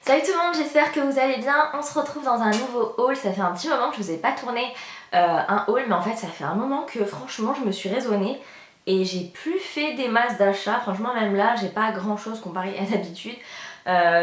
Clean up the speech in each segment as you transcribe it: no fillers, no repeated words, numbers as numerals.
Salut tout le monde, j'espère que vous allez bien. On se retrouve dans un nouveau haul. Ça fait un petit moment que je vous ai pas tourné un haul, mais en fait ça fait un moment que franchement je me suis raisonnée et j'ai plus fait des masses d'achats. Franchement même là j'ai pas grand chose comparé à d'habitude.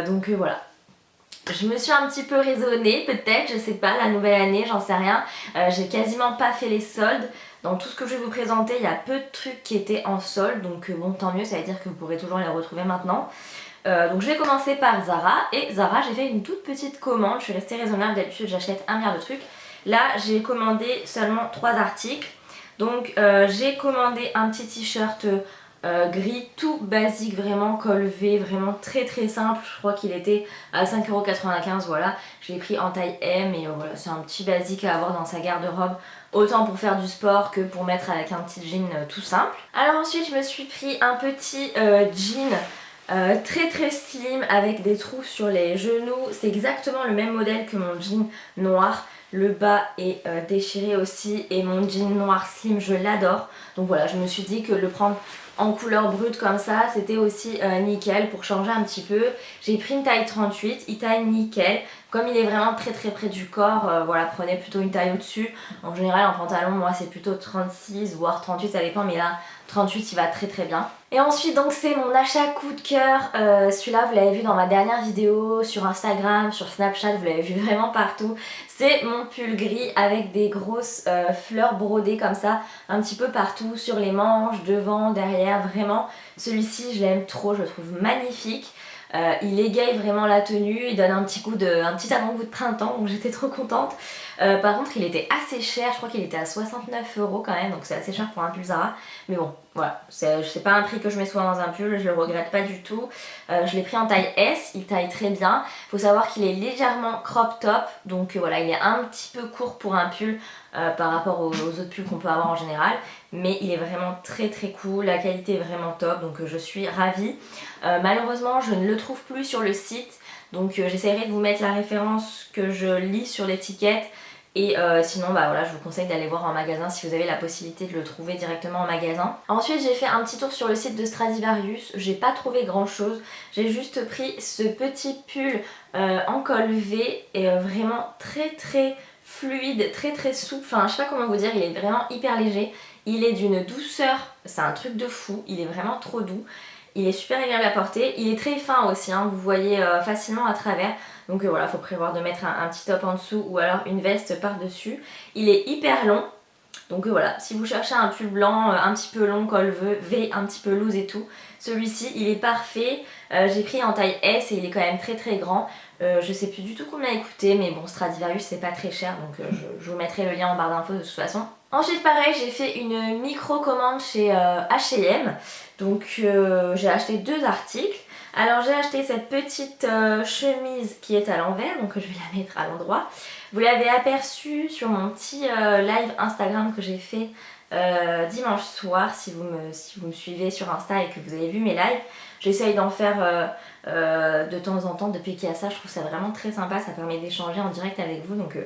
Donc voilà. Je me suis un petit peu raisonnée peut-être, je sais pas, la nouvelle année, j'en sais rien. J'ai quasiment pas fait les soldes. Dans tout ce que je vais vous présenter, il y a peu de trucs qui étaient en solde, donc bon tant mieux, ça veut dire que vous pourrez toujours les retrouver maintenant. Donc je vais commencer par Zara, et Zara j'ai fait une toute petite commande, je suis restée raisonnable, d'habitude j'achète un milliard de trucs. Là j'ai commandé seulement 3 articles, donc j'ai commandé un petit t-shirt gris tout basique, vraiment col V, vraiment très très simple, je crois qu'il était à 5,95€, voilà. Je l'ai pris en taille M et voilà, c'est un petit basique à avoir dans sa garde-robe, autant pour faire du sport que pour mettre avec un petit jean tout simple. Alors ensuite je me suis pris un petit jean très très slim avec des trous sur les genoux. C'est exactement le même modèle que mon jean noir. Le bas est déchiré aussi et mon jean noir slim je l'adore. Donc voilà, je me suis dit que le prendre en couleur brute comme ça c'était aussi nickel pour changer un petit peu. J'ai pris une taille 38, il taille nickel. Comme il est vraiment très très près du corps, voilà, prenez plutôt une taille au-dessus. En général en pantalon moi c'est plutôt 36 voire 38, ça dépend, mais là 38 il va très très bien. Et ensuite donc c'est mon achat coup de cœur, celui-là vous l'avez vu dans ma dernière vidéo sur Instagram, sur Snapchat, vous l'avez vu vraiment partout. C'est mon pull gris avec des grosses fleurs brodées comme ça, un petit peu partout, sur les manches, devant, derrière, vraiment. Celui-ci je l'aime trop, je le trouve magnifique. Il égaye vraiment la tenue, il donne un petit avant-goût de printemps, donc j'étais trop contente. Par contre il était assez cher, je crois qu'il était à 69€ quand même, donc c'est assez cher pour un pull Zara. Mais bon, voilà, c'est pas un prix que je mets souvent dans un pull, je le regrette pas du tout. Je l'ai pris en taille S, il taille très bien. Faut savoir qu'il est légèrement crop top, donc voilà, il est un petit peu court pour un pull par rapport aux autres pulls qu'on peut avoir en général. Mais il est vraiment très très cool, la qualité est vraiment top, donc je suis ravie. Malheureusement, je ne le trouve plus sur le site, donc j'essaierai de vous mettre la référence que je lis sur l'étiquette. Et sinon bah voilà, je vous conseille d'aller voir en magasin si vous avez la possibilité de le trouver directement en magasin. Ensuite j'ai fait un petit tour sur le site de Stradivarius, j'ai pas trouvé grand chose. J'ai juste pris ce petit pull en col V et vraiment très très fluide, très très souple, enfin je sais pas comment vous dire, il est vraiment hyper léger. Il est d'une douceur, c'est un truc de fou, il est vraiment trop doux. Il est super agréable à porter, il est très fin aussi, hein, vous voyez facilement à travers. Donc voilà, il faut prévoir de mettre un petit top en dessous ou alors une veste par-dessus. Il est hyper long, donc voilà, si vous cherchez un pull blanc un petit peu long, col V, un petit peu loose et tout, celui-ci il est parfait. J'ai pris en taille S et il est quand même très très grand. Je sais plus du tout combien il coûtait, mais bon, Stradivarius c'est pas très cher, donc je vous mettrai le lien en barre d'infos de toute façon. Ensuite pareil, j'ai fait une micro commande chez H&M, donc j'ai acheté 2 articles. Alors j'ai acheté cette petite chemise qui est à l'envers, donc je vais la mettre à l'endroit. Vous l'avez aperçu sur mon petit live Instagram que j'ai fait dimanche soir, si vous me suivez sur Insta et que vous avez vu mes lives. J'essaye d'en faire de temps en temps depuis qu'il y a ça, je trouve ça vraiment très sympa, ça permet d'échanger en direct avec vous. Donc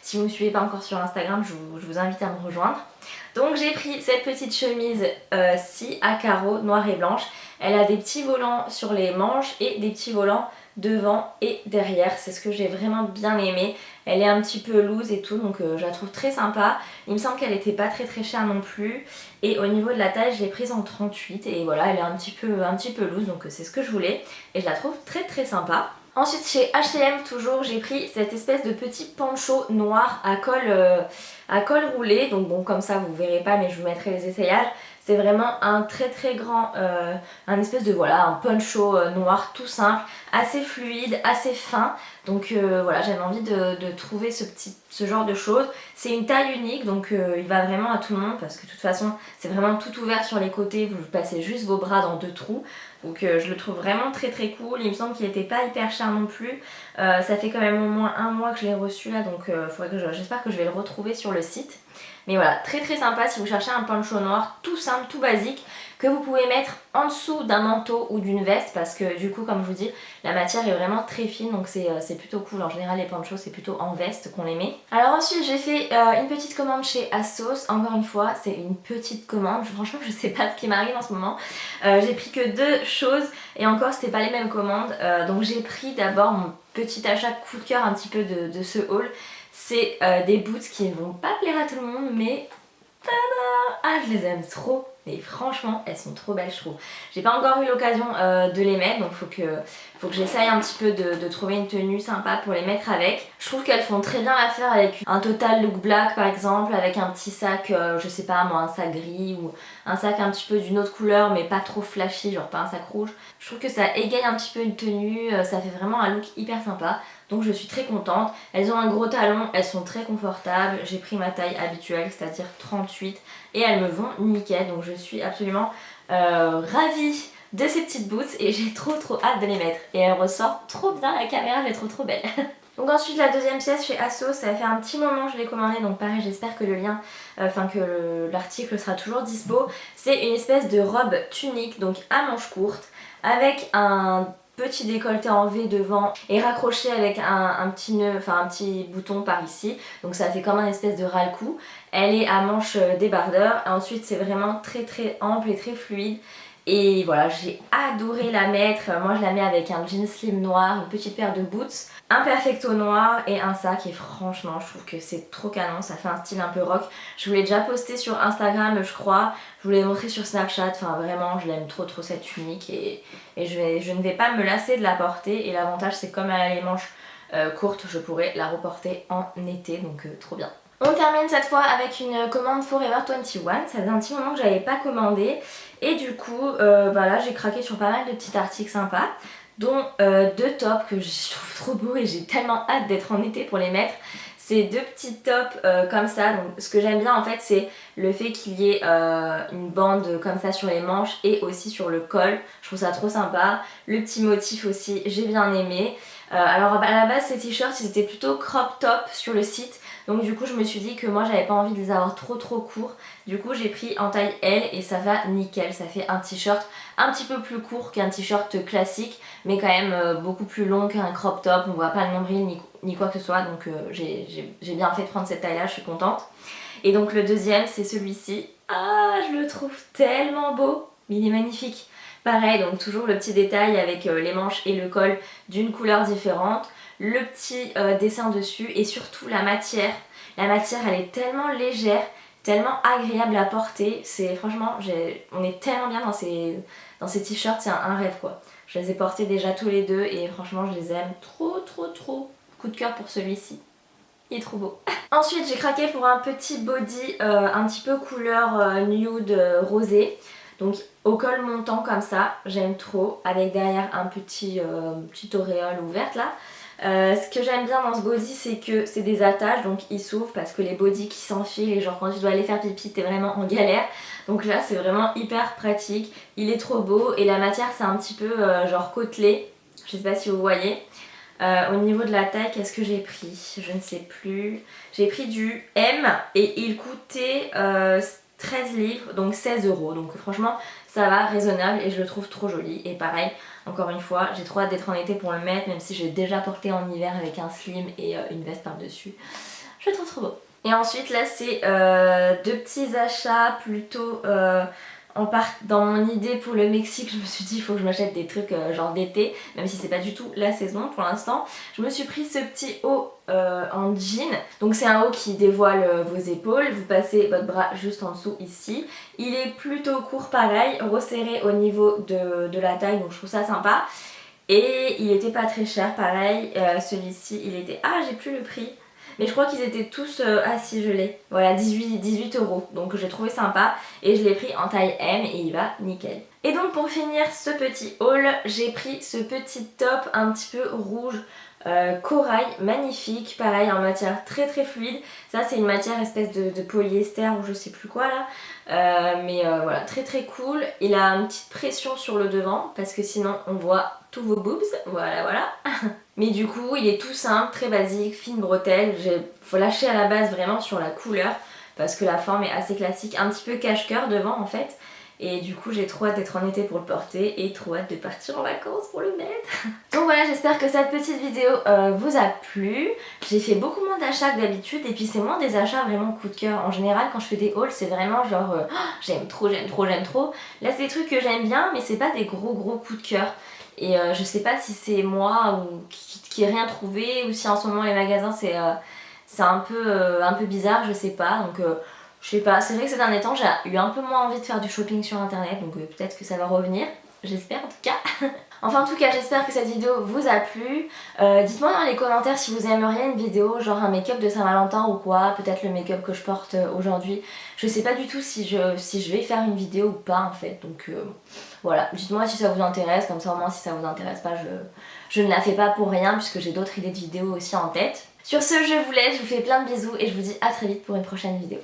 si vous ne me suivez pas encore sur Instagram, je vous invite à me rejoindre. Donc j'ai pris cette petite chemise ci à carreaux noir et blanche. Elle a des petits volants sur les manches et des petits volants devant et derrière, c'est ce que j'ai vraiment bien aimé. Elle est un petit peu loose et tout, donc je la trouve très sympa. Il me semble qu'elle était pas très très chère non plus. Et au niveau de la taille, je l'ai prise en 38 et voilà, elle est un petit peu loose, donc c'est ce que je voulais. Et je la trouve très très sympa. Ensuite chez H&M toujours, j'ai pris cette espèce de petit poncho noir à col roulé. Donc bon, comme ça vous verrez pas, mais je vous mettrai les essayages. C'est vraiment un très très grand, un espèce de voilà, un poncho noir tout simple, assez fluide, assez fin. Donc voilà, j'avais envie de trouver ce genre de choses. C'est une taille unique, donc il va vraiment à tout le monde parce que de toute façon c'est vraiment tout ouvert sur les côtés, vous passez juste vos bras dans 2 trous. Donc je le trouve vraiment très très cool, il me semble qu'il n'était pas hyper cher non plus. Ça fait quand même au moins 1 mois que je l'ai reçu là, donc j'espère que je vais le retrouver sur le site. Mais voilà, très très sympa si vous cherchez un poncho noir tout simple, tout basique, que vous pouvez mettre en dessous d'un manteau ou d'une veste, parce que du coup, comme je vous dis, la matière est vraiment très fine, donc c'est plutôt cool. En général, les ponchos, c'est plutôt en veste qu'on les met. Alors ensuite, j'ai fait une petite commande chez ASOS. Encore une fois, c'est une petite commande. Franchement, je sais pas ce qui m'arrive en ce moment. J'ai pris que 2 choses, et encore, c'était pas les mêmes commandes. Donc j'ai pris d'abord mon petit achat coup de cœur un petit peu de ce haul. C'est des boots qui ne vont pas plaire à tout le monde, mais tada, ah, je les aime trop. Mais franchement, elles sont trop belles, je trouve. J'ai pas encore eu l'occasion de les mettre, donc faut que j'essaye un petit peu de trouver une tenue sympa pour les mettre avec. Je trouve qu'elles font très bien l'affaire avec un total look black par exemple, avec un petit sac, je sais pas moi, un sac gris ou un sac un petit peu d'une autre couleur mais pas trop flashy, genre pas un sac rouge. Je trouve que ça égaye un petit peu une tenue, ça fait vraiment un look hyper sympa. Donc je suis très contente. Elles ont un gros talon, elles sont très confortables. J'ai pris ma taille habituelle, c'est-à-dire 38. Et elles me vont nickel. Donc je suis absolument ravie de ces petites boots. Et j'ai trop hâte de les mettre. Et elles ressortent trop bien, la caméra elle est trop belle. Donc ensuite la deuxième pièce chez ASOS, ça fait un petit moment que je l'ai commandé, donc pareil j'espère que le lien, l'article sera toujours dispo. C'est une espèce de robe tunique, donc à manches courtes, avec un petit décolleté en V devant et raccroché avec un petit nœud, enfin un petit bouton par ici, donc ça fait comme un espèce de ras-le-cou. Elle est à manches débardeur, et ensuite c'est vraiment très ample et très fluide. Et voilà, j'ai adoré la mettre. Moi je la mets avec un jean slim noir, une petite paire de boots, un perfecto noir et un sac. Et franchement je trouve que c'est trop canon, ça fait un style un peu rock. Je vous l'ai déjà posté sur Instagram je crois, je vous l'ai montré sur Snapchat. Enfin vraiment je l'aime trop cette tunique et je ne vais pas me lasser de la porter. Et l'avantage c'est comme elle a les manches courtes, je pourrais la reporter en été, donc trop bien. On termine cette fois avec une commande Forever 21. Ça faisait un petit moment que j'avais pas commandé. Et du coup, là j'ai craqué sur pas mal de petits articles sympas, dont 2 tops que je trouve trop beaux et j'ai tellement hâte d'être en été pour les mettre. C'est 2 petits tops comme ça. Donc ce que j'aime bien en fait c'est le fait qu'il y ait une bande comme ça sur les manches et aussi sur le col. Je trouve ça trop sympa. Le petit motif aussi, j'ai bien aimé. Alors à la base ces t-shirts ils étaient plutôt crop top sur le site. Donc du coup je me suis dit que moi j'avais pas envie de les avoir trop courts. Du coup j'ai pris en taille L et ça va nickel. Ça fait un t-shirt un petit peu plus court qu'un t-shirt classique, mais quand même beaucoup plus long qu'un crop top. On voit pas le nombril ni quoi que ce soit, donc j'ai bien fait de prendre cette taille là, je suis contente. Et donc le deuxième c'est celui-ci. Ah, je le trouve tellement beau, mais il est magnifique. Pareil, donc toujours le petit détail avec les manches et le col d'une couleur différente, le petit dessin dessus et surtout la matière. La matière elle est tellement légère, tellement agréable à porter. C'est franchement, on est tellement bien dans ces t-shirts, c'est un rêve quoi. Je les ai portés déjà tous les deux et franchement je les aime trop. Coup de cœur pour celui-ci. Il est trop beau. Ensuite j'ai craqué pour un petit body un petit peu couleur nude rosé. Donc au col montant comme ça, j'aime trop, avec derrière un petit auréole ouverte là. Ce que j'aime bien dans ce body c'est que c'est des attaches, donc il s'ouvre parce que les bodys qui s'enfilent et genre quand tu dois aller faire pipi t'es vraiment en galère. Donc là c'est vraiment hyper pratique, il est trop beau et la matière c'est un petit peu genre côtelé, je sais pas si vous voyez. Au niveau de la taille, qu'est-ce que j'ai pris? Je ne sais plus. J'ai pris du M et il coûtait 13 livres, donc 16 €. Donc franchement, ça va, raisonnable et je le trouve trop joli. Et pareil, encore une fois, j'ai trop hâte d'être en été pour le mettre, même si je l'ai déjà porté en hiver avec un slim et une veste par-dessus. Je le trouve trop beau. Et ensuite, là, c'est 2 petits achats plutôt... dans mon idée pour le Mexique, je me suis dit il faut que je m'achète des trucs genre d'été, même si c'est pas du tout la saison pour l'instant. Je me suis pris ce petit haut en jean, donc c'est un haut qui dévoile vos épaules, vous passez votre bras juste en dessous ici. Il est plutôt court pareil, resserré au niveau de la taille, donc je trouve ça sympa. Et il était pas très cher pareil, celui-ci il était... Ah j'ai plus le prix. Mais je crois qu'ils étaient tous... Ah si je l'ai. Voilà 18 €. Donc j'ai trouvé sympa. Et je l'ai pris en taille M et il va nickel. Et donc pour finir ce petit haul, j'ai pris ce petit top un petit peu rouge. Corail, magnifique, pareil en matière très fluide. Ça c'est une matière espèce de polyester ou je sais plus quoi là. Voilà, très cool. Il a une petite pression sur le devant parce que sinon on voit tous vos boobs. Voilà. Mais du coup il est tout simple, très basique, fine bretelle. Faut lâcher à la base vraiment sur la couleur. parce que la forme est assez classique, un petit peu cache-cœur devant en fait. Et du coup j'ai trop hâte d'être en été pour le porter et trop hâte de partir en vacances pour le mettre. Donc voilà, j'espère que cette petite vidéo vous a plu. J'ai fait beaucoup moins d'achats que d'habitude et puis c'est moins des achats vraiment coup de cœur. En général quand je fais des hauls c'est vraiment genre oh, j'aime trop, j'aime trop, j'aime trop. Là c'est des trucs que j'aime bien mais c'est pas des gros coups de cœur. Et je sais pas si c'est moi ou qui ai rien trouvé ou si en ce moment les magasins c'est un peu bizarre, je sais pas. Donc je sais pas, c'est vrai que ces derniers temps j'ai eu un peu moins envie de faire du shopping sur internet, donc peut-être que ça va revenir, j'espère en tout cas. Enfin en tout cas j'espère que cette vidéo vous a plu. Dites-moi dans les commentaires si vous aimeriez une vidéo genre un make-up de Saint-Valentin ou quoi, peut-être le make-up que je porte aujourd'hui. Je sais pas du tout si je vais faire une vidéo ou pas en fait, donc voilà, dites-moi si ça vous intéresse, comme ça au moins si ça vous intéresse pas je ne la fais pas pour rien puisque j'ai d'autres idées de vidéos aussi en tête. Sur ce je vous laisse, je vous fais plein de bisous et je vous dis à très vite pour une prochaine vidéo.